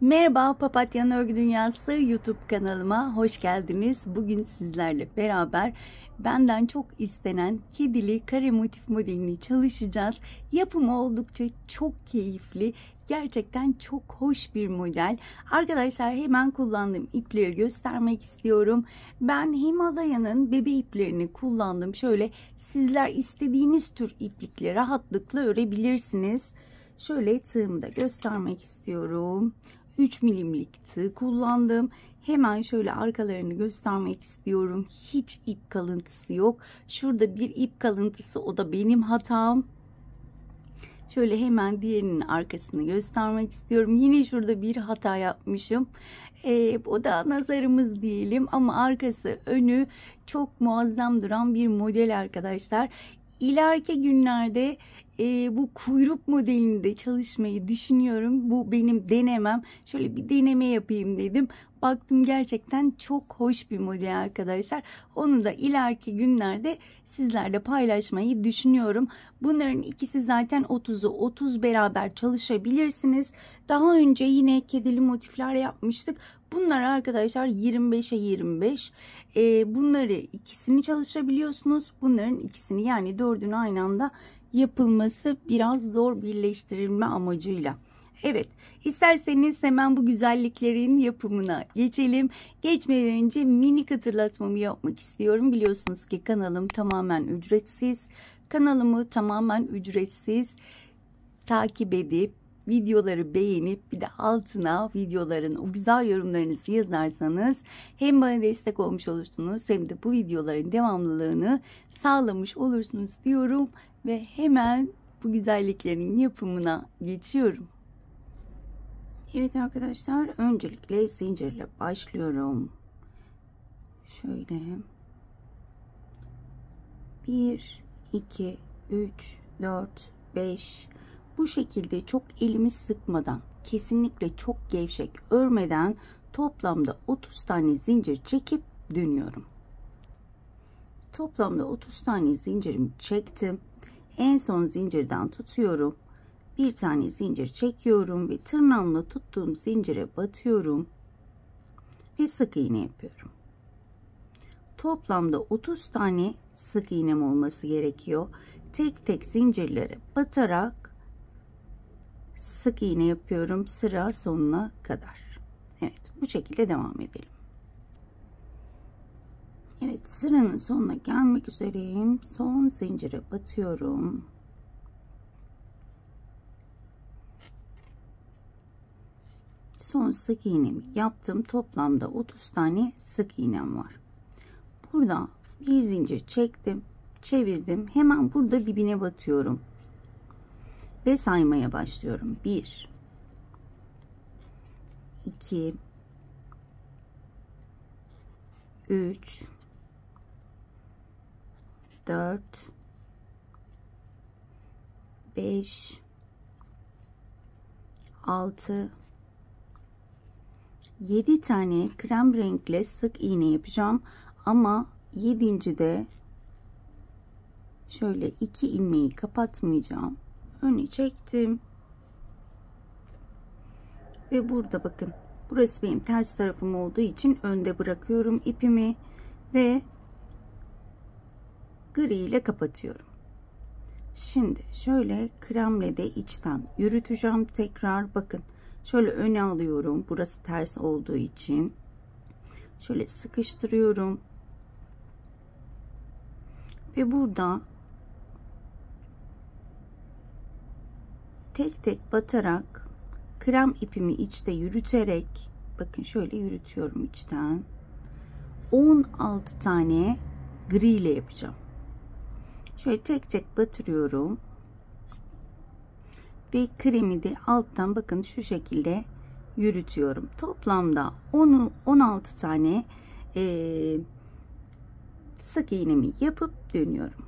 Merhaba, Papatya'nın Örgü Dünyası YouTube kanalıma hoş geldiniz. Bugün sizlerle beraber benden çok istenen kedili kare motif modelini çalışacağız. Yapımı oldukça çok keyifli. Gerçekten çok hoş bir model. Arkadaşlar hemen kullandığım ipleri göstermek istiyorum. Ben Himalaya'nın bebe iplerini kullandım. Şöyle sizler istediğiniz tür iplikle rahatlıkla örebilirsiniz. Şöyle tığımı da göstermek istiyorum. 3 milimlik tığ kullandım. Hemen şöyle arkalarını göstermek istiyorum. Hiç ip kalıntısı yok. Şurada bir ip kalıntısı, o da benim hatam. Şöyle hemen diğerinin arkasını göstermek istiyorum. Yine şurada bir hata yapmışım. O da nazarımız diyelim, ama arkası önü çok muazzam duran bir model arkadaşlar. İleriki günlerde bu kuyruk modelinde çalışmayı düşünüyorum. Bu benim denemem. Şöyle bir deneme yapayım dedim. Baktım gerçekten çok hoş bir model arkadaşlar. Onu da ileriki günlerde sizlerle paylaşmayı düşünüyorum. Bunların ikisi zaten 30'u 30 beraber çalışabilirsiniz. Daha önce yine kedili motifler yapmıştık. Bunlar arkadaşlar 25'e 25. Bunları ikisini çalışabiliyorsunuz. Bunların ikisini, yani dördünü aynı anda yapılması biraz zor birleştirilme amacıyla. Evet, isterseniz hemen bu güzelliklerin yapımına geçelim. Geçmeden önce minik hatırlatmamı yapmak istiyorum. Biliyorsunuz ki kanalım tamamen ücretsiz. Kanalımı tamamen ücretsiz takip edip videoları beğenip bir de altına videoların o güzel yorumlarınızı yazarsanız hem bana destek olmuş olursunuz hem de bu videoların devamlılığını sağlamış olursunuz diyorum ve hemen bu güzelliklerin yapımına geçiyorum. Evet arkadaşlar, öncelikle zincirle başlıyorum. Şöyle 1 2 3 4 5, bu şekilde çok elimi sıkmadan, kesinlikle çok gevşek örmeden toplamda 30 tane zincir çekip dönüyorum. Toplamda 30 tane zincirimi çektim. En son zincirden tutuyorum. Bir tane zincir çekiyorum ve tırnağımla tuttuğum zincire batıyorum ve sık iğne yapıyorum. Toplamda 30 tane sık iğnem olması gerekiyor. Tek tek zincirlere batarak sık iğne yapıyorum sıra sonuna kadar. Evet, bu şekilde devam edelim. Evet, sıranın sonuna gelmek üzereyim. Son zincire batıyorum. Son sık iğnemi yaptım. Toplamda 30 tane sık iğnem var. Burada bir zincir çektim, çevirdim. Hemen burada dibine batıyorum ve saymaya başlıyorum. 1 2 3 4 5 6 7 tane krem renkle sık iğne yapacağım, ama 7. de şöyle 2 ilmeği kapatmayacağım. Önü çektim ve burada bakın, burası benim ters tarafım olduğu için önde bırakıyorum ipimi ve gri ile kapatıyorum. Şimdi şöyle kremle de içten yürüteceğim tekrar. Bakın, şöyle öne alıyorum, burası ters olduğu için şöyle sıkıştırıyorum ve burada tek tek batarak krem ipimi içte yürüterek, bakın şöyle yürütüyorum içten, 16 tane gri ile yapacağım. Şöyle tek tek batırıyorum ve kremi de alttan bakın şu şekilde yürütüyorum. Toplamda 16 tane sık iğnemi yapıp dönüyorum.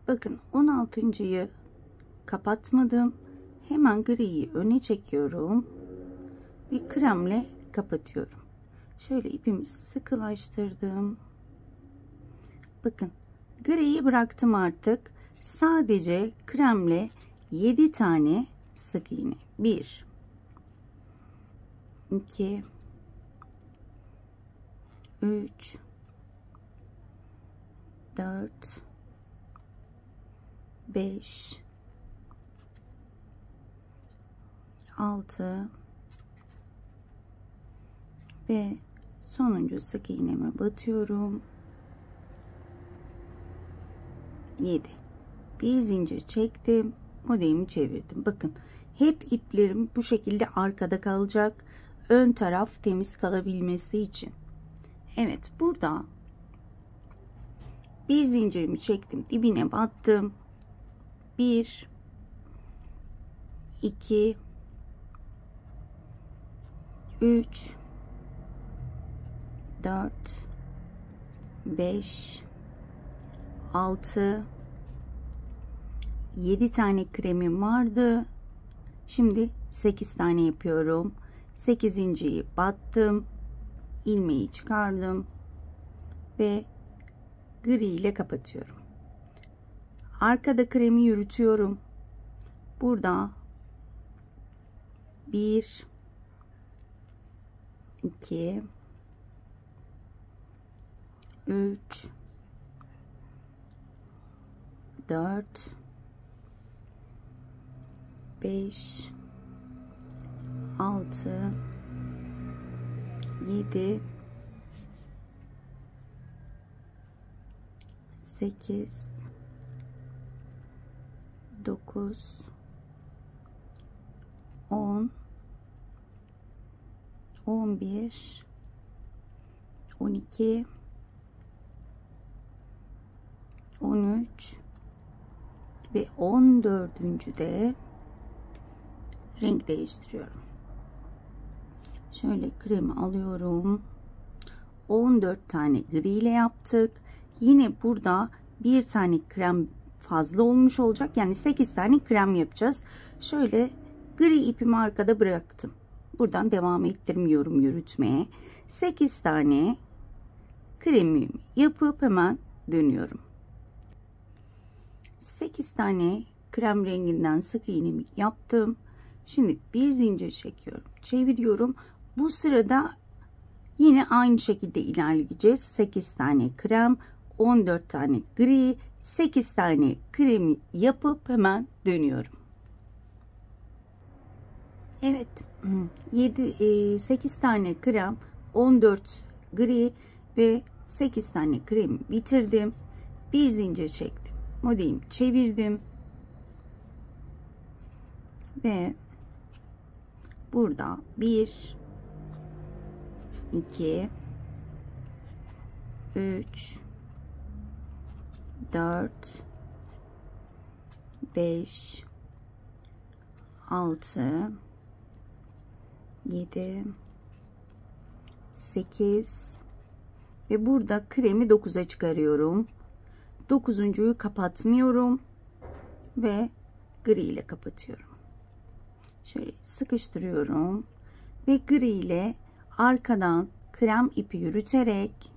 Bakın 16.'yı kapatmadım. Hemen griyi öne çekiyorum ve kremle kapatıyorum. Şöyle ipimi sıkılaştırdım. Bakın, griyi bıraktım artık. Sadece kremle 7 tane sık iğne. 1 2 3 4 5 6 ve sonuncu sık iğneme batıyorum. 7. Bir zincir çektim, modelimi çevirdim. Bakın, hep iplerim bu şekilde arkada kalacak, ön taraf temiz kalabilmesi için. Evet, burada bir zincirimi çektim, dibine battım. 1 2 3 4 5 6 7 tane kremim vardı. Şimdi 8 tane yapıyorum. 8.'yi battım. İlmeği çıkardım ve gri ile kapatıyorum. Arkada kremi yürütüyorum. Burada 1 2 3 4 5 6 7 8 9 10 11 12 13 ve 14. de renk değiştiriyorum. Şöyle kremi alıyorum. 14 tane gri ile yaptık. Yine burada bir tane krem fazla olmuş olacak. Yani 8 tane krem yapacağız. Şöyle gri ipimi arkada bıraktım. Buradan devam ettirmiyorum yürütmeye. 8 tane kremimi yapıp hemen dönüyorum. 8 tane krem renginden sık iğnemi yaptım. Şimdi bir zincir çekiyorum, çeviriyorum. Bu sırada yine aynı şekilde ilerleyeceğiz. 8 tane krem, 14 tane gri, 8 tane kremi yapıp hemen dönüyorum. Evet, 8 tane krem, 14 gri ve 8 tane kremi bitirdim. Bir zincir çektim, modelimi çevirdim ve burada 1 2 3 4 5 6 7 8 ve burada kremi 9'a çıkarıyorum. 9.'yu kapatmıyorum ve gri ile kapatıyorum. Şöyle sıkıştırıyorum ve gri ile arkadan krem ipi yürüterek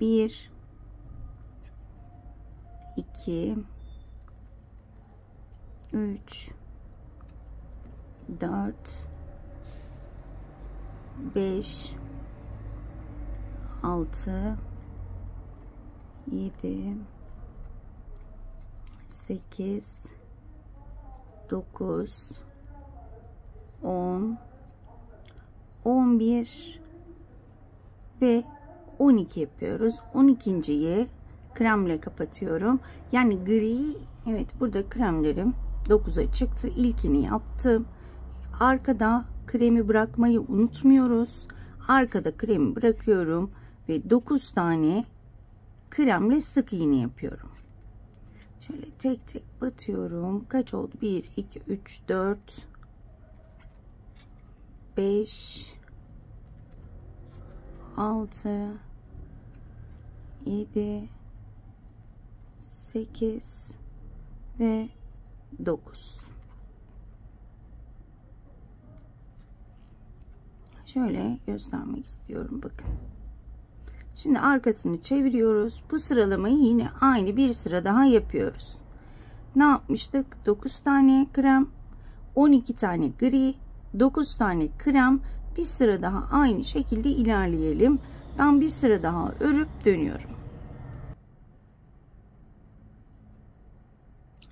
1 2 3 4 5 6 7 8 9 10 11 ve 12 yapıyoruz. 12.'yi kremle kapatıyorum. Yani gri, evet, burada kremlerim 9'a çıktı. İlkini yaptım. Arkada kremi bırakmayı unutmuyoruz. Arkada kremi bırakıyorum ve 9 tane kremle sık iğne yapıyorum. Şöyle tek tek batıyorum. Kaç oldu? 1 2 3 4 5 6 7 8 ve 9. Şöyle göstermek istiyorum, bakın. Şimdi arkasını çeviriyoruz. Bu sıralamayı yine aynı bir sıra daha yapıyoruz. Ne yapmıştık? 9 tane krem, 12 tane gri, 9 tane krem, Bir sıra daha aynı şekilde ilerleyelim. Ben bir sıra daha örüp dönüyorum.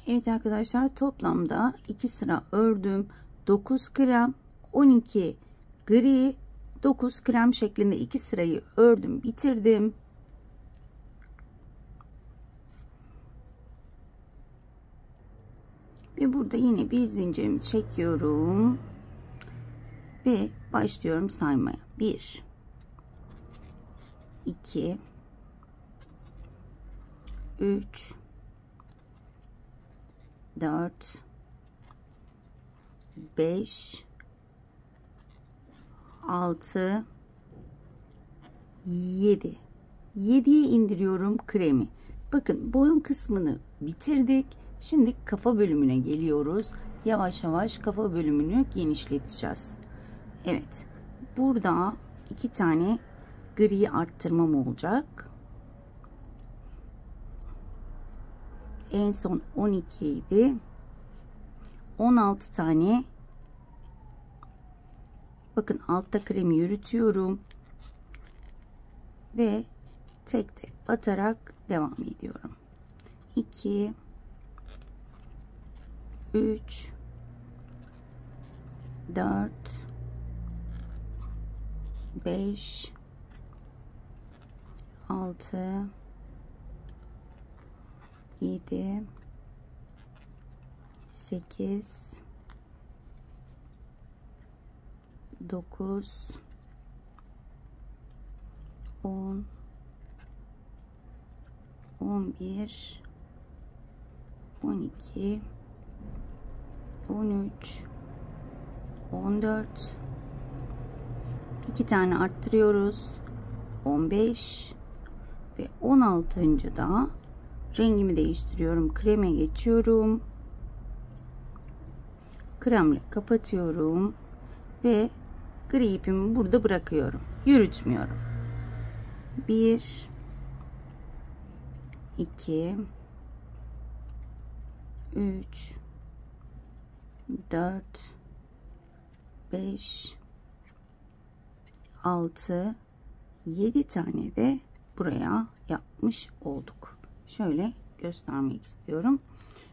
Evet arkadaşlar, toplamda 2 sıra ördüm. 9 krem, 12 gri, 9 krem şeklinde 2 sırayı ördüm, bitirdim. Ve burada yine bir zincirimi çekiyorum ve başlıyorum saymaya. 1 2 3 4 5 6 7. 7'ye indiriyorum kremi. Bakın, boyun kısmını bitirdik. Şimdi kafa bölümüne geliyoruz. Yavaş yavaş kafa bölümünü genişleteceğiz. Evet. Burada 2 tane gri arttırmam olacak. En son 12 idi. 16 tane. Bakın, altta kremi yürütüyorum ve tek tek batarak devam ediyorum. 2 3 4 5 6 7 8 9 10 11 12 13 14 2 tane arttırıyoruz. 15 ve 16. da rengimi değiştiriyorum. Kreme geçiyorum. Kremle kapatıyorum ve gri ipimi burada bırakıyorum. Yürütmüyorum. 1 2 3 4 5 6 7 tane de buraya yapmış olduk. Şöyle göstermek istiyorum.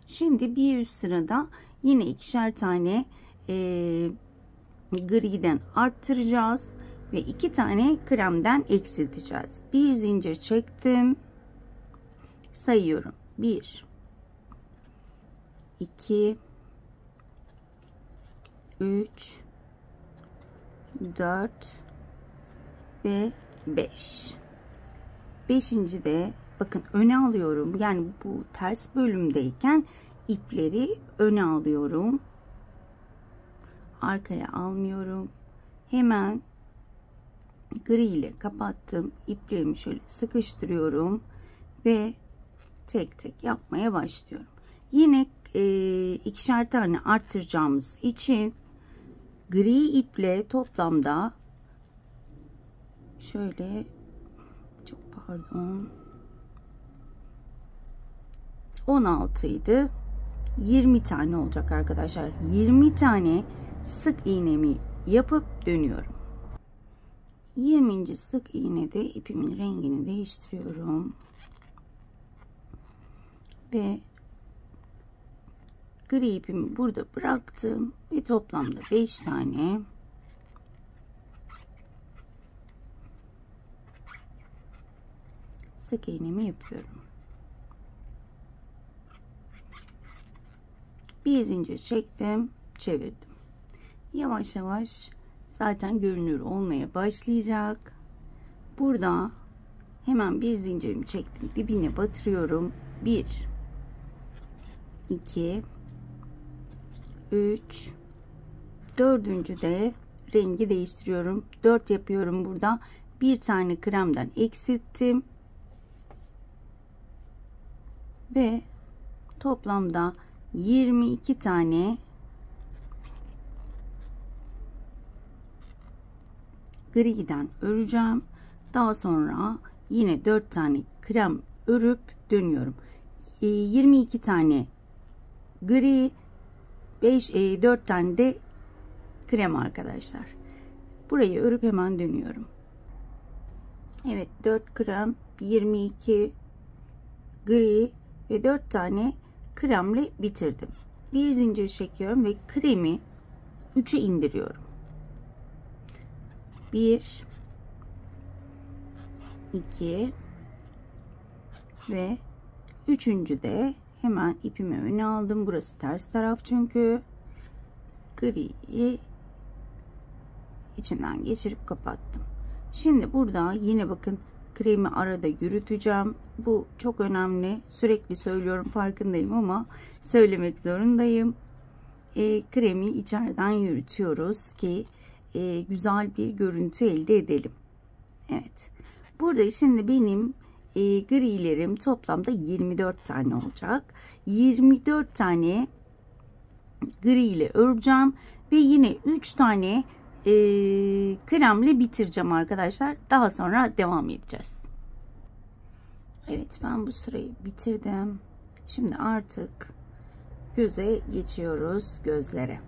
Şimdi bir üst sırada yine 2'şer tane griden arttıracağız ve 2 tane kremden eksilteceğiz. Bir zincir çektim. Sayıyorum. 1 2 3 4 ve 5. 5. de bakın öne alıyorum. Yani bu ters bölümdeyken ipleri öne alıyorum. Arkaya almıyorum. Hemen gri ile kapattım. İplerimi şöyle sıkıştırıyorum ve tek tek yapmaya başlıyorum. Yine 2'şer tane arttıracağımız için gri iple toplamda şöyle, çok pardon, 16 idi. 20 tane olacak arkadaşlar. 20 tane sık iğnemi yapıp dönüyorum. 20. sık iğnede ipimin rengini değiştiriyorum ve gri ipimi burada bıraktım ve toplamda 5 tane sık iğnemi yapıyorum. Bir zincir çektim, çevirdim. Yavaş yavaş zaten görünür olmaya başlayacak. Burada hemen bir zincirimi çektim, dibine batırıyorum. 1 2 3 4. de rengi değiştiriyorum. 4 yapıyorum burada. Bir tane kremden eksilttim ve toplamda 22 tane griden öreceğim. Daha sonra yine 4 tane krem örüp dönüyorum. 22 tane gri, 4 tane de krem arkadaşlar. Burayı örüp hemen dönüyorum. Evet, 4 krem, 22 gri ve 4 tane kremle bitirdim. Bir zincir çekiyorum ve kremi 3'ü indiriyorum. 1 2 ve üçüncü de hemen ipimi öne aldım. Burası ters taraf çünkü. Griyi içinden geçirip kapattım. Şimdi burada yine bakın, kremi arada yürüteceğim. Bu çok önemli. Sürekli söylüyorum, farkındayım ama söylemek zorundayım. Kremi içeriden yürütüyoruz ki güzel bir görüntü elde edelim. Evet. Burada şimdi benim grilerim toplamda 24 tane olacak. 24 tane gri ile öreceğim ve yine 3 tane kremle bitireceğim arkadaşlar. Daha sonra devam edeceğiz. Evet, ben bu sırayı bitirdim. Şimdi artık göze geçiyoruz, gözlere.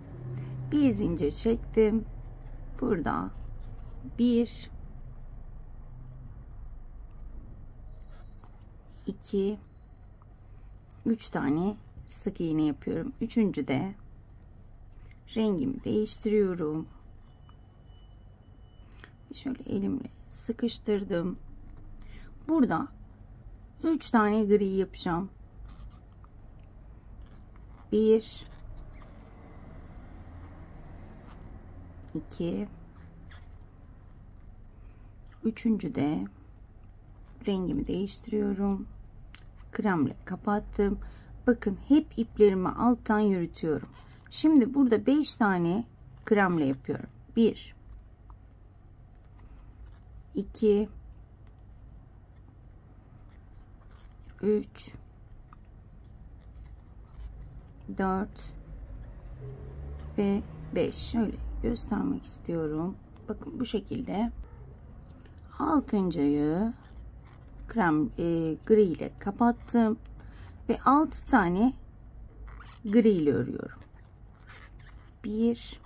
Bir zincir çektim. Burada 1 2 3 tane sık iğne yapıyorum. Üçüncü de rengimi değiştiriyorum. Şöyle elimle sıkıştırdım. Burada 3 tane gri yapacağım. 1 2 üçüncü de rengimi değiştiriyorum. Kremle kapattım. Bakın, hep iplerimi alttan yürütüyorum. Şimdi burada 5 tane kremle yapıyorum. 1 2 3 4 ve 5. Şöyle göstermek istiyorum. Bakın bu şekilde. Altıncıyı gri ile kapattım ve 6 tane gri ile örüyorum. 1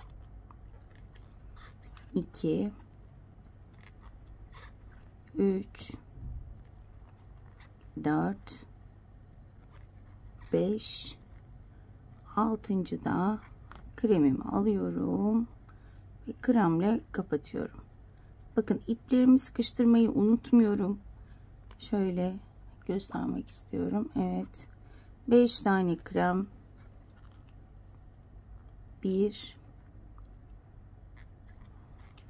2 3 4 5 6. da kremimi alıyorum ve kremle kapatıyorum. Bakın, iplerimi sıkıştırmayı unutmuyorum. Şöyle göstermek istiyorum. Evet, 5 tane krem, 1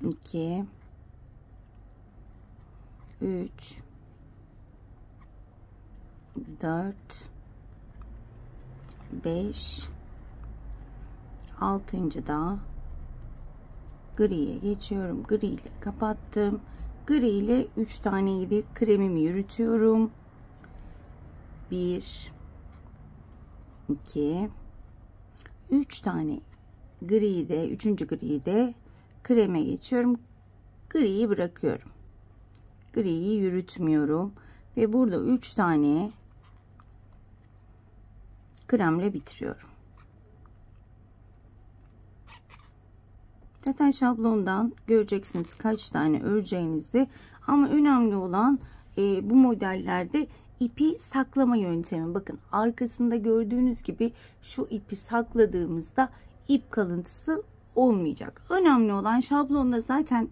2 3 4 5 6. da griye geçiyorum. Gri ile kapattım. Gri ile 3 tane kremimi yürütüyorum. 1 2 3 tane gri de, 3. gri de kreme geçiyorum. Griyi bırakıyorum. Griyi yürütmüyorum ve burada 3 tane kremle bitiriyorum. Zaten şablondan göreceksiniz kaç tane öreceğinizi, ama önemli olan bu modellerde ipi saklama yöntemi. Bakın, arkasında gördüğünüz gibi şu ipi sakladığımızda ip kalıntısı olmayacak. Önemli olan, şablonda zaten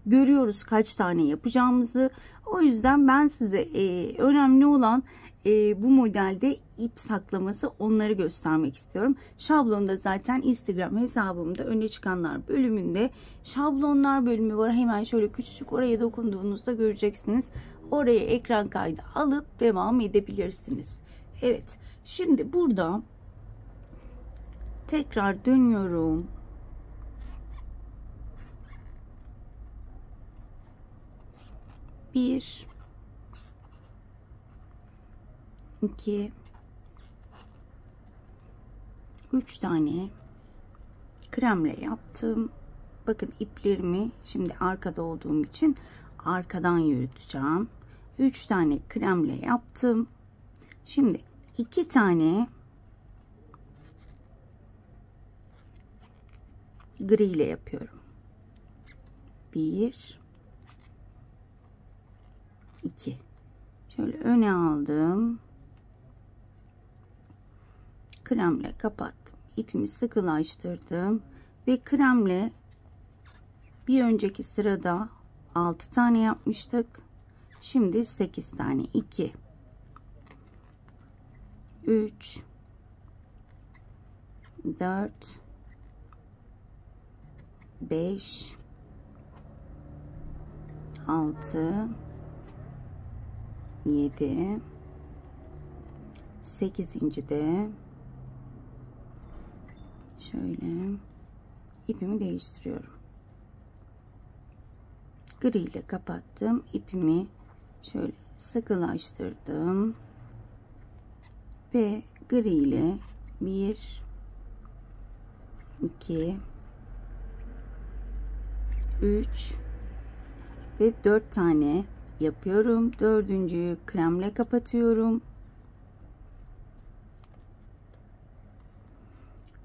görüyoruz kaç tane yapacağımızı. O yüzden ben size önemli olan bu modelde ip saklaması, onları göstermek istiyorum. Şablonda zaten Instagram hesabımda öne çıkanlar bölümünde şablonlar bölümü var. Hemen şöyle küçücük, oraya dokunduğunuzda göreceksiniz. Oraya ekran kaydı alıp devam edebilirsiniz. Evet, şimdi burada tekrar dönüyorum. Bir 2 3 tane kremle yaptım. Bakın, iplerimi şimdi arkada olduğum için arkadan yürüteceğim. 3 tane kremle yaptım. Şimdi 2 tane gri ile yapıyorum. 1 2. Şöyle öne aldım. Kremle kapattım. İpimi sıkılaştırdım ve kremle bir önceki sırada 6 tane yapmıştık. Şimdi 8 tane. 2 3 4 5 6 7 8. de şöyle ipimi değiştiriyorum. Gri ile kapattım. İpimi şöyle sıkılaştırdım ve gri ile 1 2 3 ve 4 tane yapıyorum. Dördüncüyü kremle kapatıyorum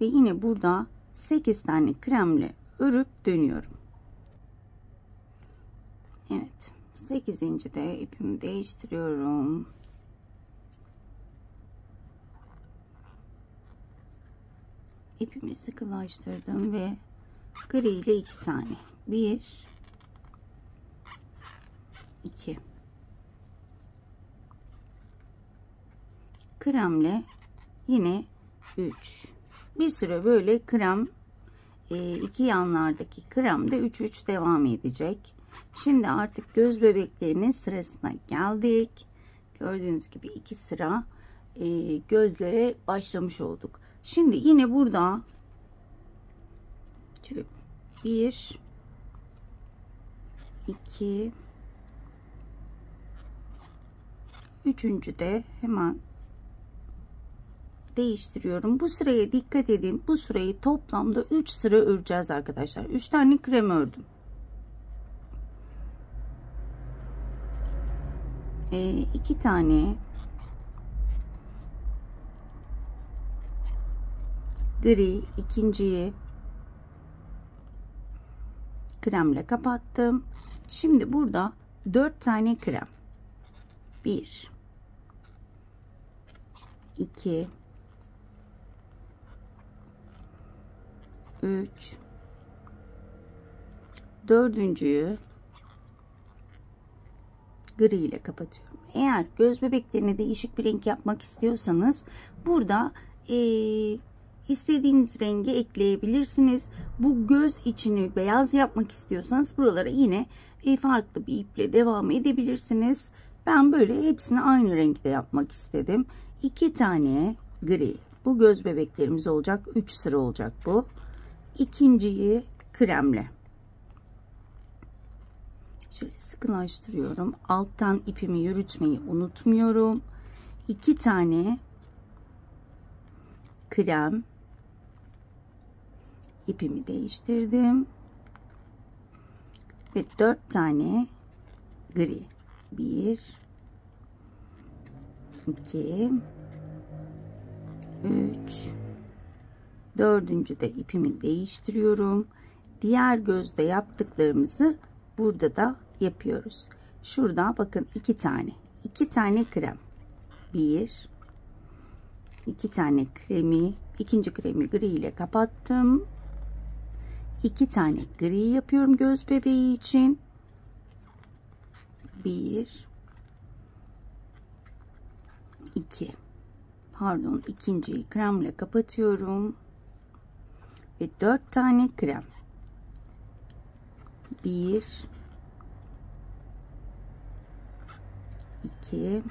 ve yine burada 8 tane kremle örüp dönüyorum. Evet, 8. de ipimi değiştiriyorum. İpimi sıkılaştırdım ve gri ile 2 tane. 1 2 kremle yine 3. Bir süre böyle krem, iki yanlardaki krem de 3 devam edecek. Şimdi artık göz bebeklerinin sırasına geldik. Gördüğünüz gibi 2 sıra gözlere başlamış olduk. Şimdi yine burada 1 2 3. de hemen değiştiriyorum. Bu sıraya dikkat edin. Bu sırayı toplamda 3 sıra öreceğiz arkadaşlar. 3 tane krem ördüm. 2 tane gri, ikinciyi kremle kapattım. Şimdi burada 4 tane krem. 1 2 3 dördüncüyü gri ile kapatıyorum. Eğer göz bebeklerine değişik bir renk yapmak istiyorsanız burada istediğiniz rengi ekleyebilirsiniz. Bu göz içini beyaz yapmak istiyorsanız buralara yine farklı bir iple devam edebilirsiniz. Ben böyle hepsini aynı renkte yapmak istedim. 2 tane gri. Bu göz bebeklerimiz olacak. 3 sıra olacak bu. İkinciyi kremle. Şöyle sıkılaştırıyorum. Alttan ipimi yürütmeyi unutmuyorum. 2 tane krem. İpimi değiştirdim. Ve 4 tane gri. 1 2 3 dördüncü de ipimi değiştiriyorum. Diğer gözde yaptıklarımızı burada da yapıyoruz. Şurada bakın 2 tane krem. 1 2 tane kremi, ikinci kremi gri ile kapattım. 2 tane gri yapıyorum göz bebeği için. 1 2 pardon, ikinciyi kremle kapatıyorum ve 4 tane krem. 1 2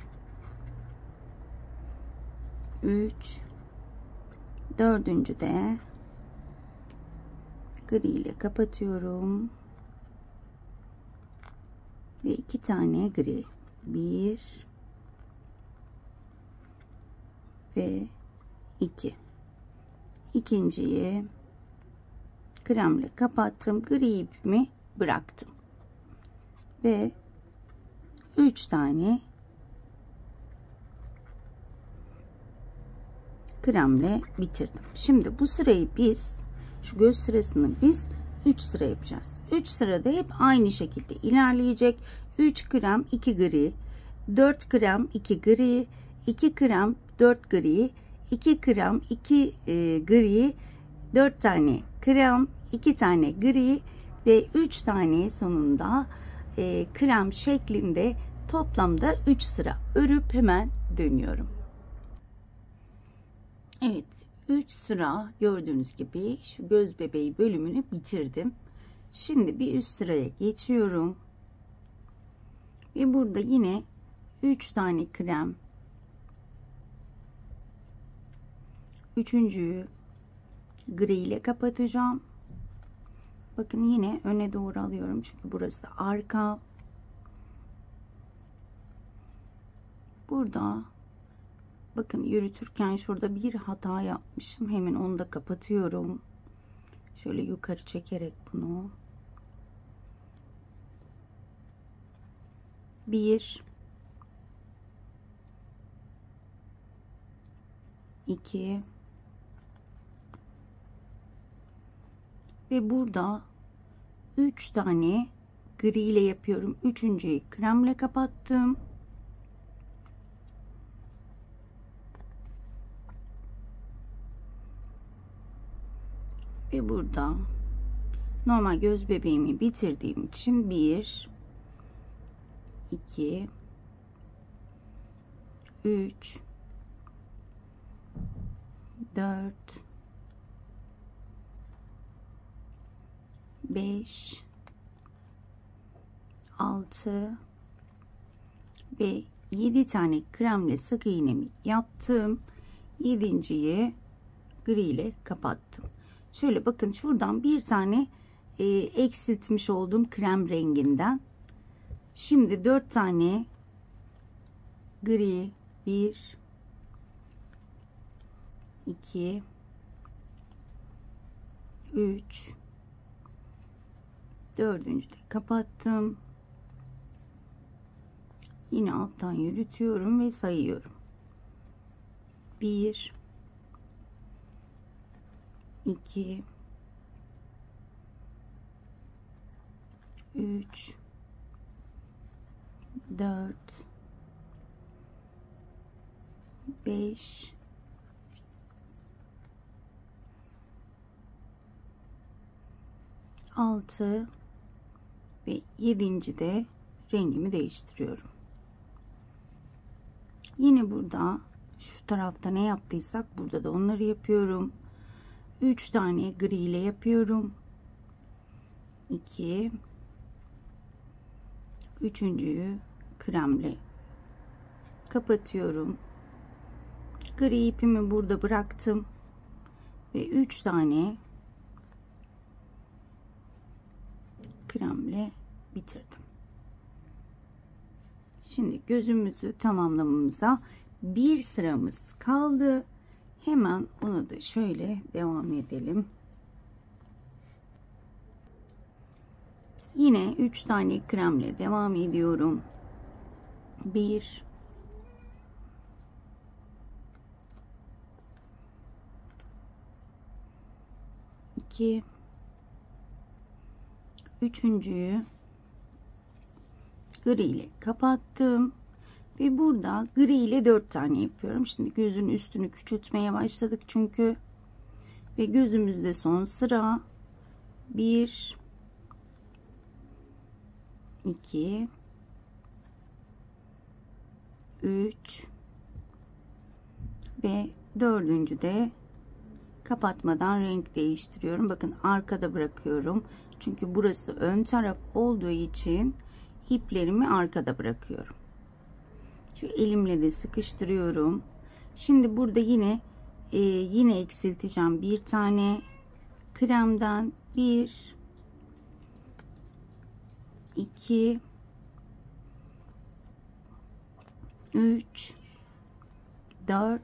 3 dördüncü de gri ile kapatıyorum ve 2 tane gri. 1 ve 2. İkinciyi kremle kapattım. Gri ipimi bıraktım ve 3 tane kremle bitirdim. Şimdi bu sırayı biz, şu göz sırasını biz 3 sıra yapacağız. 3 sırada hep aynı şekilde ilerleyecek. 3 krem 2 gri, 4 krem 2 gri, 2 krem 4 gri, 2 krem 2 gri, 4 tane krem, 2 tane gri ve 3 tane sonunda krem şeklinde toplamda 3 sıra örüp hemen dönüyorum. Evet, 3 sıra gördüğünüz gibi şu göz bebeği bölümünü bitirdim. Şimdi bir üst sıraya geçiyorum. Ve burada yine 3 tane krem. Üçüncüyü gri ile kapatacağım. Bakın yine öne doğru alıyorum. Çünkü burası arka. Burada bakın yürütürken şurada bir hata yapmışım. Hemen onu da kapatıyorum. Şöyle yukarı çekerek bunu. 1 2 ve burada 3 tane gri ile yapıyorum. Üçüncüyü kremle kapattım. Ve burada normal göz bebeğimi bitirdiğim için 1 2 3 4 5 6 ve 7 tane kremle sık iğnemi yaptım. 7.'yi gri ile kapattım. Şöyle bakın şuradan bir tane eksiltmiş olduğum krem renginden. Şimdi 4 tane gri, 1 2 3 4'üncü de kapattım. Yine alttan yürütüyorum ve sayıyorum. 1 2 3 4 5 6 ve 7. de rengimi değiştiriyorum. Yine burada şu tarafta ne yaptıysak burada da onları yapıyorum. 3 tane gri ile yapıyorum. 2 üçüncüyü kremle kapatıyorum. Gri ipimi burada bıraktım ve 3 tane kremle bitirdim. Şimdi gözümüzü tamamlamamıza bir sıramız kaldı. Hemen onu da şöyle devam edelim. Yine 3 tane kremle devam ediyorum. 1 2 üçüncüyü gri ile kapattım ve burada gri ile 4 tane yapıyorum. Şimdi gözün üstünü küçültmeye başladık çünkü ve gözümüzde son sıra 1 2 3 ve 4'üncü de kapatmadan renk değiştiriyorum. Bakın arkada bırakıyorum. Çünkü burası ön taraf olduğu için iplerimi arkada bırakıyorum. Şu elimle de sıkıştırıyorum. Şimdi burada yine eksilteceğim bir tane kremden. 1 2 3 4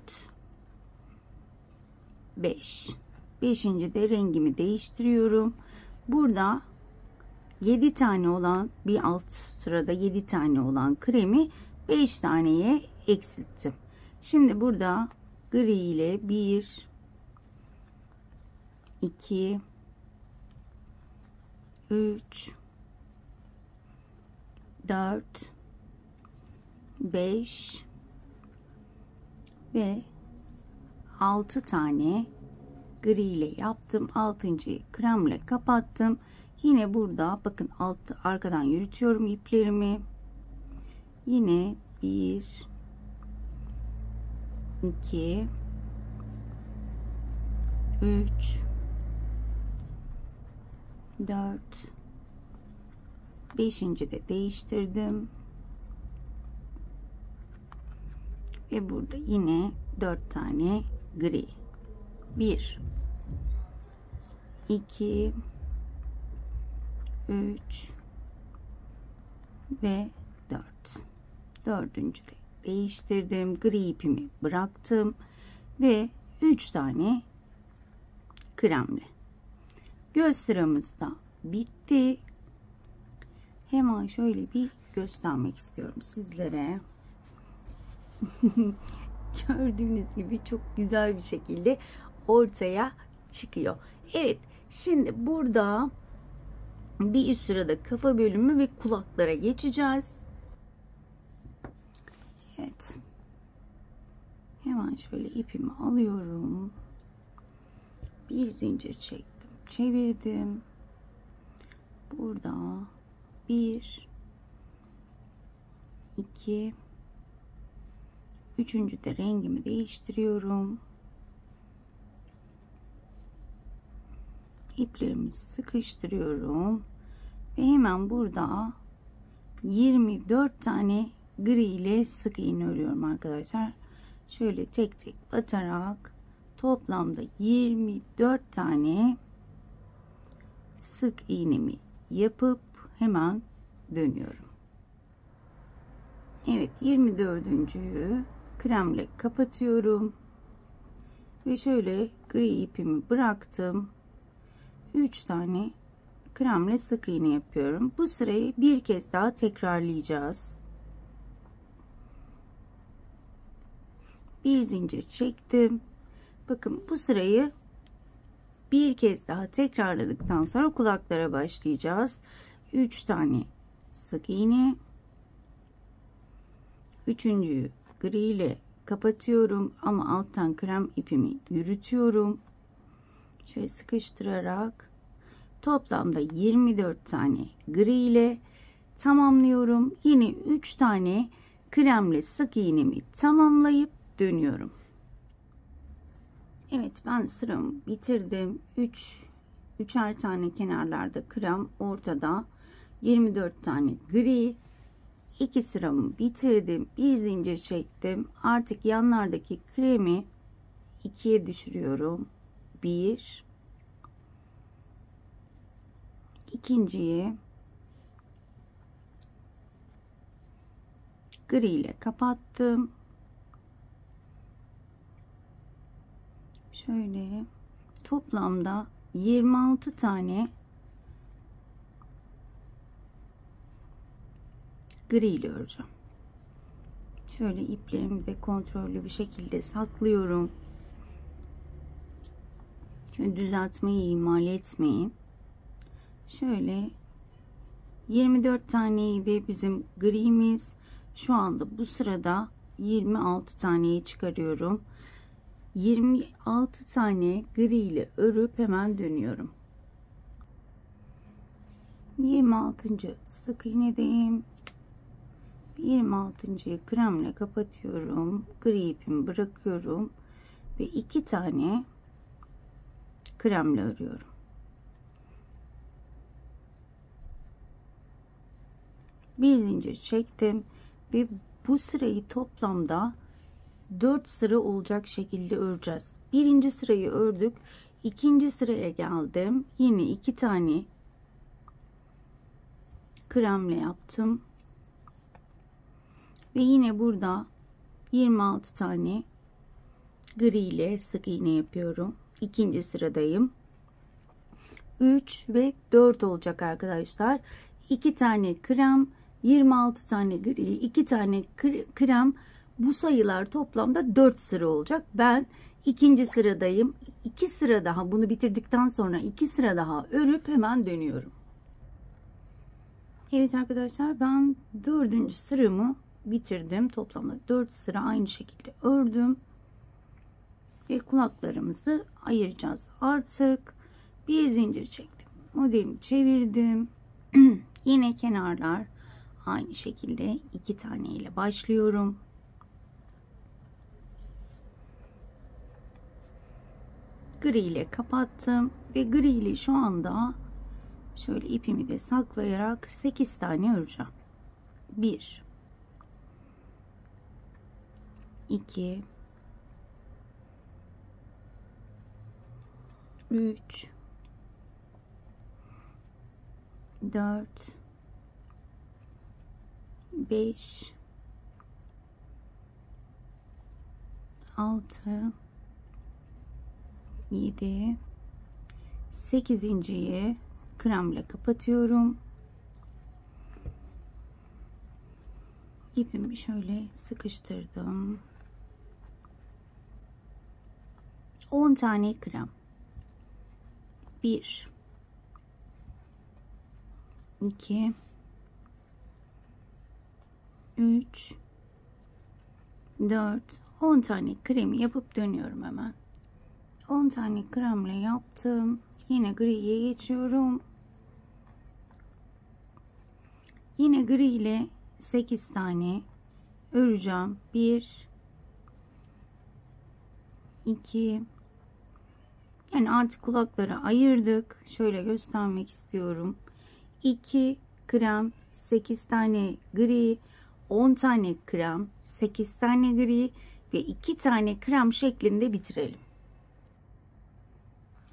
5. 5. de rengimi değiştiriyorum. Burada 7 tane olan bir alt sırada 7 tane olan kremi 5 taneye eksilttim. Şimdi burada gri ile 1 2 3 4 5 ve 6 tane gri ile yaptım. 6.'yı kremle kapattım. Yine burada bakın arkadan yürütüyorum iplerimi. Yine 1 2 3 4 5. de değiştirdim. Ve burada yine 4 tane gri. 1 2 3 ve 4. 4. de değiştirdim. Gri ipimi bıraktım ve 3 tane kremle. Göz sıramız da bitti. Hemen şöyle bir göstermek istiyorum sizlere. Gördüğünüz gibi çok güzel bir şekilde ortaya çıkıyor. Evet, şimdi burada bir üst sırada kafa bölümü ve kulaklara geçeceğiz. Evet. Hemen şöyle ipimi alıyorum. Bir zincir çektim, çevirdim. Burada 1 2 3. de rengimi değiştiriyorum. İplerimi sıkıştırıyorum ve hemen burada 24 tane gri ile sık iğne örüyorum arkadaşlar. Şöyle tek tek batarak toplamda 24 tane sık iğnemi yapıp hemen dönüyorum. Evet, 24.'yü kremle kapatıyorum ve şöyle gri ipimi bıraktım. 3 tane kremle sık iğne yapıyorum. Bu sırayı bir kez daha tekrarlayacağız. Bir zincir çektim. Bakın bu sırayı bir kez daha tekrarladıktan sonra kulaklara başlayacağız. 3 tane sık iğne. 3.'yü gri ile kapatıyorum ama alttan krem ipimi yürütüyorum. Şöyle sıkıştırarak toplamda 24 tane gri ile tamamlıyorum. Yine 3 tane kremle sık iğnemi tamamlayıp dönüyorum. Evet, ben sıramı bitirdim. 3'er tane kenarlarda krem, ortada 24 tane gri. 2 sıramı bitirdim. Bir zincir çektim. Artık yanlardaki kremi 2'ye düşürüyorum. 1 ikinciyi gri ile kapattım. Şöyle toplamda 26 tane gri ile öreceğim. Şöyle iplerimi de kontrollü bir şekilde saklıyorum. Şöyle düzeltmeyi ihmal etmeyin. Şöyle 24 taneydi bizim grimiz. Şu anda bu sırada 26 taneyi çıkarıyorum. 26 tane gri ile örüp hemen dönüyorum. 26. sık iğnedeyim. 26.'yı kremle kapatıyorum. Gri ipimi bırakıyorum ve 2 tane kremle örüyorum. Bir zincir çektim ve bu sırayı toplamda 4 sıra olacak şekilde öreceğiz. Birinci sırayı ördük. İkinci sıraya geldim. Yine 2 tane kremle yaptım. Ve yine burada 26 tane gri ile sık iğne yapıyorum. İkinci sıradayım. 3 ve 4 olacak arkadaşlar. 2 tane krem, 26 tane gri, 2 tane krem. Bu sayılar toplamda 4 sıra olacak. Ben ikinci sıradayım. 2 sıra daha, bunu bitirdikten sonra 2 sıra daha örüp hemen dönüyorum. Evet arkadaşlar, ben 4. sıramı bitirdim. Toplamda 4 sıra aynı şekilde ördüm. Ve kulaklarımızı ayıracağız. Artık bir zincir çektim. Modelimi çevirdim. Yine kenarlar aynı şekilde 2 tane ile başlıyorum. Gri ile kapattım ve gri ile şu anda şöyle ipimi de saklayarak 8 tane öreceğim. 1 2 3 4 5 6 7 8.'yi kremle kapatıyorum. İpimi şöyle sıkıştırdım. 10 tane krem. 1 2 3 4 10 tane kremi yapıp dönüyorum hemen. 10 tane kremle yaptım. Yine griye geçiyorum. Yine gri ile 8 tane öreceğim. 1 2 yani artık kulakları ayırdık. Şöyle göstermek istiyorum. 2 krem, 8 tane gri, 10 tane krem, 8 tane gri ve 2 tane krem şeklinde bitirelim.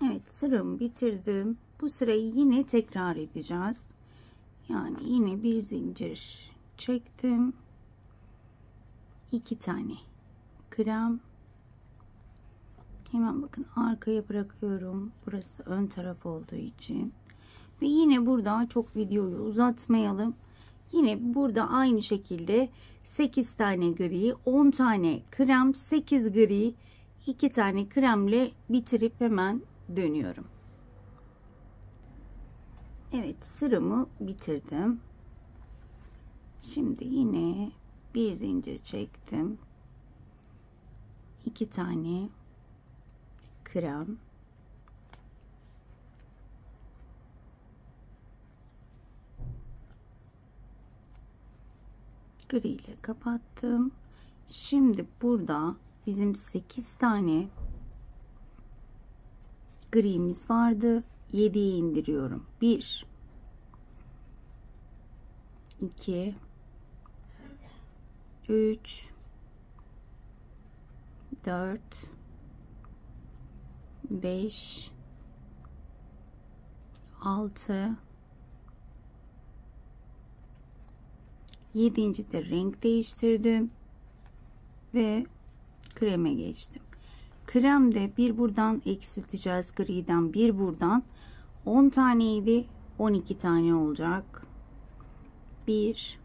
Evet, sıramı bitirdim. Bu sırayı yine tekrar edeceğiz. Yani yine bir zincir çektim. 2 tane krem. Hemen bakın arkaya bırakıyorum. Burası ön taraf olduğu için. Ve yine burada çok videoyu uzatmayalım. Yine burada aynı şekilde 8 tane gri, 10 tane krem, 8 gri, 2 tane kremle bitirip hemen dönüyorum. Evet, sıramı bitirdim. Şimdi yine bir zincir çektim. 2 tane krem, gri ile kapattım. Şimdi burada bizim 8 tane gri'miz vardı. 7'ye indiriyorum. 1 2 3 4 5 6 7. de renk değiştirdim ve kreme geçtim. Kremde bir buradan eksilteceğiz, griden bir buradan. 10 taneydi, 12 tane olacak. 1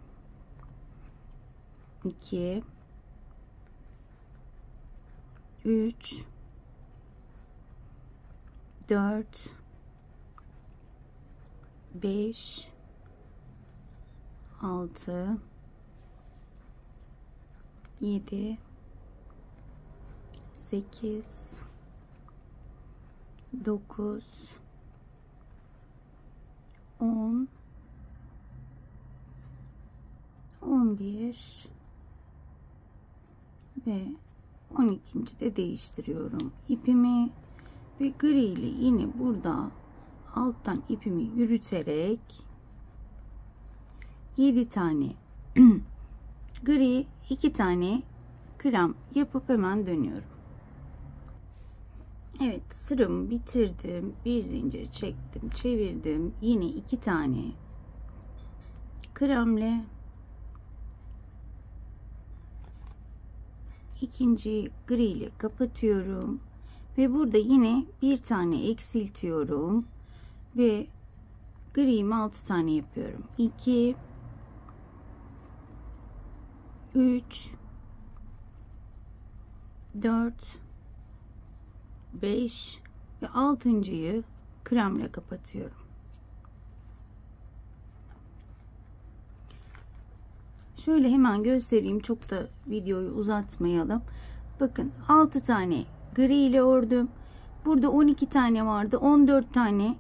2 3 4 5 6 7 8 9 10 11 ve 12. de değiştiriyorum ipimi ve gri ile yine burada alttan ipimi yürüterek 7 tane gri, 2 tane krem yapıp hemen dönüyorum. Evet, sıramı bitirdim. Bir zincir çektim, çevirdim. Yine 2 tane kremle ikinci gri ile kapatıyorum ve burada yine bir tane eksiltiyorum ve gri'mi 6 tane yapıyorum. 2 3 4 5 ve 6.'yı kremle kapatıyorum. Şöyle hemen göstereyim, çok da videoyu uzatmayalım. Bakın 6 tane gri ile ördüm. Burada 12 tane vardı. 14 tane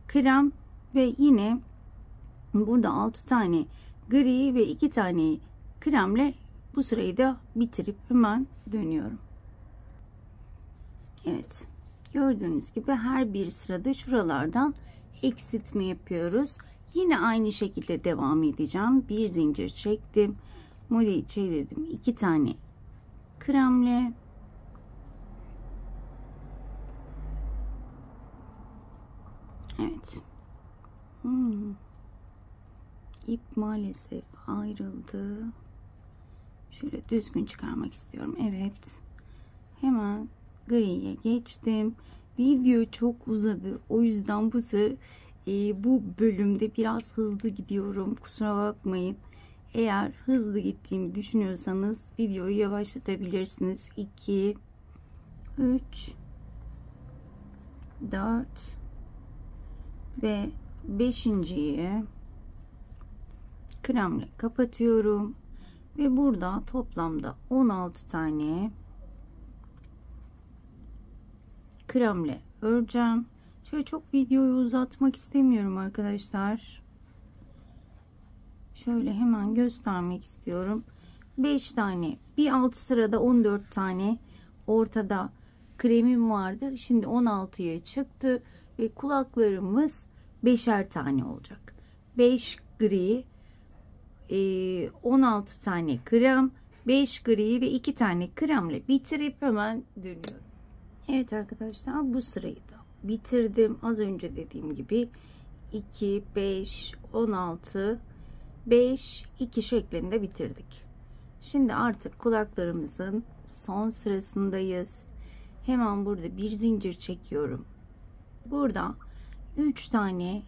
krem ve yine burada 6 tane gri ve 2 tane kremle bu sırayı da bitirip hemen dönüyorum. Evet, gördüğünüz gibi her bir sırada şuralardan eksiltme yapıyoruz. Yine aynı şekilde devam edeceğim. Bir zincir çektim, modeli çevirdim, 2 tane kremle evet. İp maalesef ayrıldı. Şöyle düzgün çıkarmak istiyorum. Evet, hemen griye geçtim. Video çok uzadı, o yüzden bu bölümde biraz hızlı gidiyorum, kusura bakmayın. Eğer hızlı gittiğimi düşünüyorsanız videoyu yavaşlatabilirsiniz. 2 3 4 ve 5.'yi kremle kapatıyorum ve burada toplamda 16 tane kremle öreceğim. Şöyle çok videoyu uzatmak istemiyorum arkadaşlar. Şöyle hemen göstermek istiyorum. 5 tane, bir alt sırada 14 tane ortada kremim vardı. Şimdi 16'ya çıktı ve kulaklarımız 5'er tane olacak. 5 gri, 16 tane krem, 5 gri ve 2 tane kremle bitirip hemen dönüyorum. Evet arkadaşlar, bu sırayı da bitirdim. Az önce dediğim gibi 2 5 16 5 2 şeklinde bitirdik. Şimdi artık kulaklarımızın son sırasındayız. Hemen burada bir zincir çekiyorum. Burada 3 tane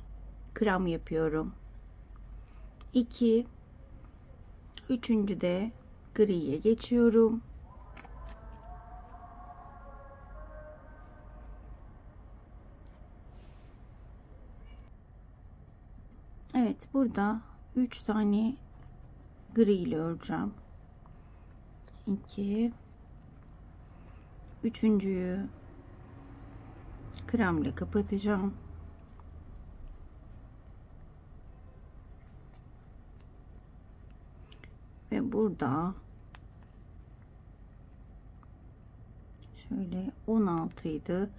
krem yapıyorum. 2, üçüncü de griye geçiyorum. Evet, burada 3 tane gri ile öreceğim. 2, üçüncüyü kremle kapatacağım. Ve burada şöyle 16 idi,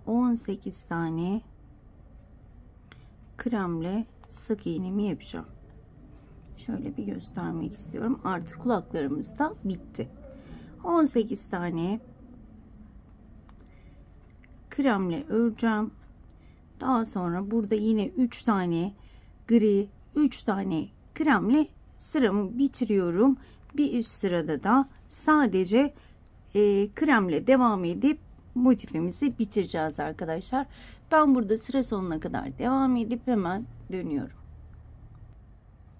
18 tane kremle sık iğnemi yapacağım. Şöyle bir göstermek istiyorum. Artık kulaklarımız da bitti. 18 tane kremle öreceğim. Daha sonra burada yine 3 tane gri, 3 tane kremle sıramı bitiriyorum. Bir üst sırada da sadece kremle devam edip motifimizi bitireceğiz arkadaşlar. Ben burada sıra sonuna kadar devam edip hemen dönüyorum.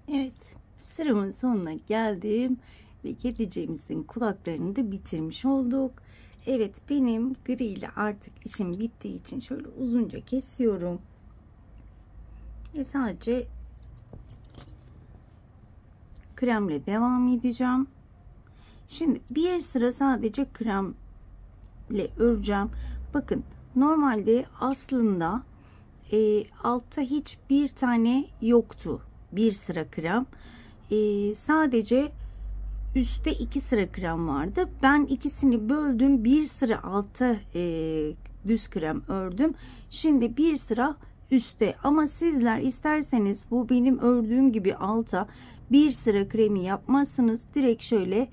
Evet, sıramın sonuna geldim ve kedicimizin kulaklarını da bitirmiş olduk. Evet, benim gri ile artık işim bittiği için şöyle uzunca kesiyorum ve sadece kremle devam edeceğim. Şimdi bir sıra sadece kremle öreceğim. Bakın, normalde aslında altta hiçbir tane yoktu. Bir sıra krem. Sadece üstte 2 sıra krem vardı. Ben ikisini böldüm. Bir sıra altta düz krem ördüm. Şimdi bir sıra üstte. Ama sizler isterseniz bu benim ördüğüm gibi alta bir sıra kremi yapmazsınız. Direkt şöyle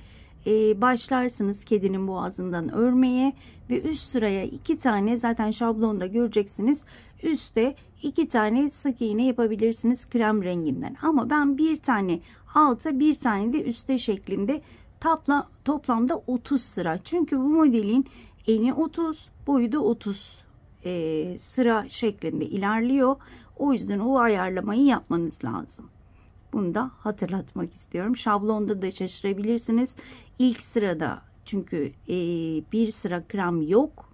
başlarsınız kedinin boğazından örmeye ve üst sıraya 2 tane, zaten şablonda göreceksiniz, üstte 2 tane sık iğne yapabilirsiniz krem renginden. Ama ben bir tane alta, bir tane de üstte şeklinde toplamda 30 sıra. Çünkü bu modelin eni 30, boyu da 30 sıra şeklinde ilerliyor. O yüzden o ayarlamayı yapmanız lazım. Bunu da hatırlatmak istiyorum. Şablonda da şaşırabilirsiniz. İlk sırada çünkü bir sıra krem yok.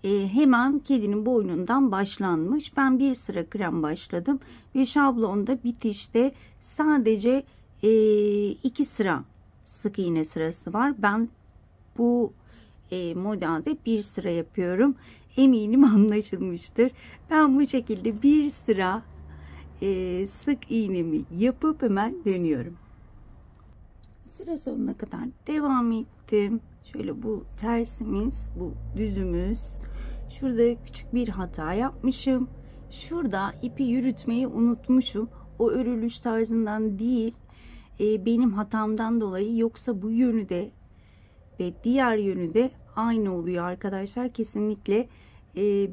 hemen kedinin boynundan başlanmış. Ben bir sıra krem başladım ve şablonda bitişte sadece 2 sıra sık iğne sırası var. Ben bu modelde bir sıra yapıyorum. Eminim anlaşılmıştır. Ben bu şekilde bir sıra sık iğnemi yapıp hemen dönüyorum. Sıra sonuna kadar devam ettim. Şöyle bu tersimiz, bu düzümüz. Şurada küçük bir hata yapmışım. Şurada ipi yürütmeyi unutmuşum. O örülüş tarzından değil, benim hatamdan dolayı, yoksa bu yönü de ve diğer yönü de aynı oluyor arkadaşlar. Kesinlikle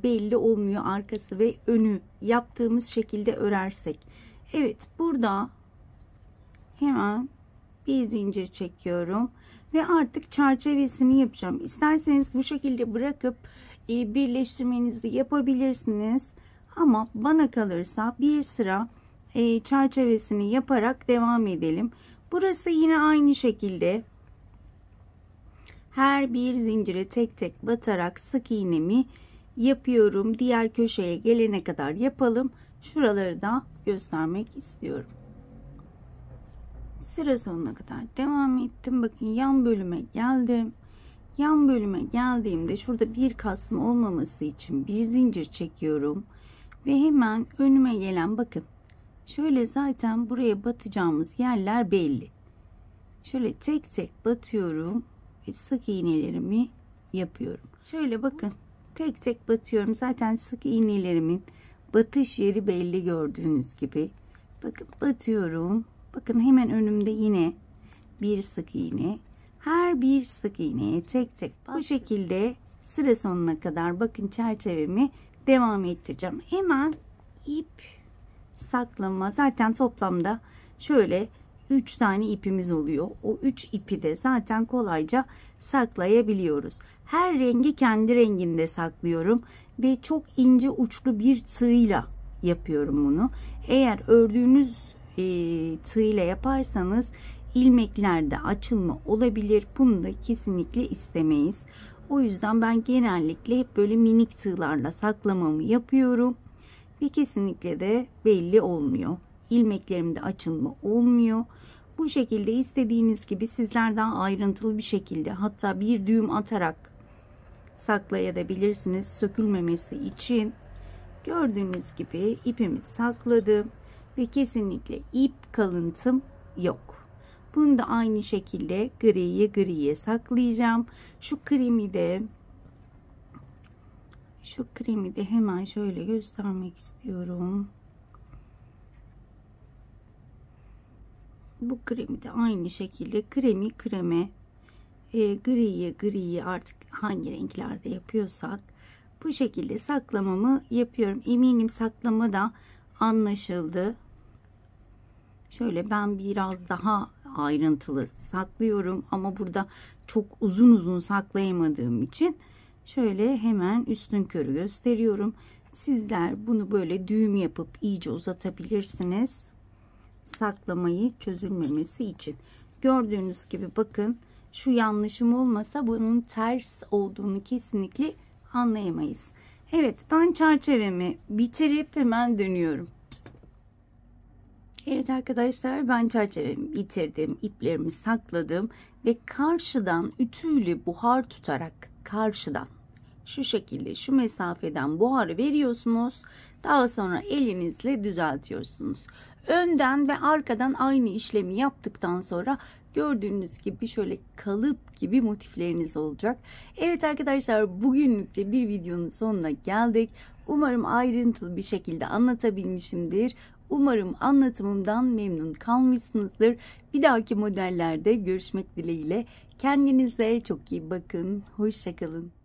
belli olmuyor arkası ve önü yaptığımız şekilde örersek. Evet, burada hemen bir zincir çekiyorum ve artık çerçevesini yapacağım. İsterseniz bu şekilde bırakıp birleştirmenizi yapabilirsiniz. Ama bana kalırsa bir sıra çerçevesini yaparak devam edelim. Burası yine aynı şekilde her bir zincire tek tek batarak sık iğnemi yapıyorum. Diğer köşeye gelene kadar yapalım. Şuraları da göstermek istiyorum. Sıra sonuna kadar devam ettim. Bakın yan bölüme geldim. Yan bölüme geldiğimde şurada bir kasma olmaması için bir zincir çekiyorum. Ve hemen önüme gelen, bakın şöyle, zaten buraya batacağımız yerler belli. Şöyle tek tek batıyorum ve sık iğnelerimi yapıyorum. Şöyle bakın, tek tek batıyorum. Zaten sık iğnelerimin batış yeri belli, gördüğünüz gibi. Bakın batıyorum. Bakın hemen önümde yine bir sık iğne. Her bir sık iğneye tek tek bu şekilde sıra sonuna kadar, bakın çerçevemi devam ettireceğim. Hemen ip saklama, zaten toplamda şöyle 3 tane ipimiz oluyor. O 3 ipi de zaten kolayca saklayabiliyoruz. Her rengi kendi renginde saklıyorum ve çok ince uçlu bir tığla yapıyorum bunu. Eğer ördüğünüz tığla yaparsanız ilmeklerde açılma olabilir. Bunu da kesinlikle istemeyiz. O yüzden ben genellikle hep böyle minik tığlarla saklamamı yapıyorum ve kesinlikle de belli olmuyor. İlmeklerimde açılma olmuyor. Bu şekilde istediğiniz gibi sizlerden ayrıntılı bir şekilde, hatta bir düğüm atarak saklayabilirsiniz sökülmemesi için. Gördüğünüz gibi ipimi sakladım ve kesinlikle ip kalıntım yok. Bunu da aynı şekilde griye saklayacağım. Şu kremi de hemen şöyle göstermek istiyorum. Bu kremi de aynı şekilde kreme griye artık hangi renklerde yapıyorsak bu şekilde saklamamı yapıyorum. Eminim saklama da anlaşıldı. Şöyle ben biraz daha ayrıntılı saklıyorum ama burada çok uzun saklayamadığım için şöyle hemen üstünkörü gösteriyorum. Sizler bunu böyle düğüm yapıp iyice uzatabilirsiniz. Saklamayı çözülmemesi için. Gördüğünüz gibi bakın, şu yanlışım olmasa bunun ters olduğunu kesinlikle anlayamayız. Evet, ben çerçevemi bitirip hemen dönüyorum. Evet arkadaşlar, ben çerçevemi bitirdim, iplerimi sakladım ve karşıdan ütüyle buhar tutarak karşıdan şu şekilde, şu mesafeden buharı veriyorsunuz. Daha sonra elinizle düzeltiyorsunuz. Önden ve arkadan aynı işlemi yaptıktan sonra gördüğünüz gibi şöyle kalıp gibi motifleriniz olacak. Evet arkadaşlar, bugünlük de bir videonun sonuna geldik. Umarım ayrıntılı bir şekilde anlatabilmişimdir. Umarım anlatımımdan memnun kalmışsınızdır. Bir dahaki modellerde görüşmek dileğiyle. Kendinize çok iyi bakın. Hoşça kalın.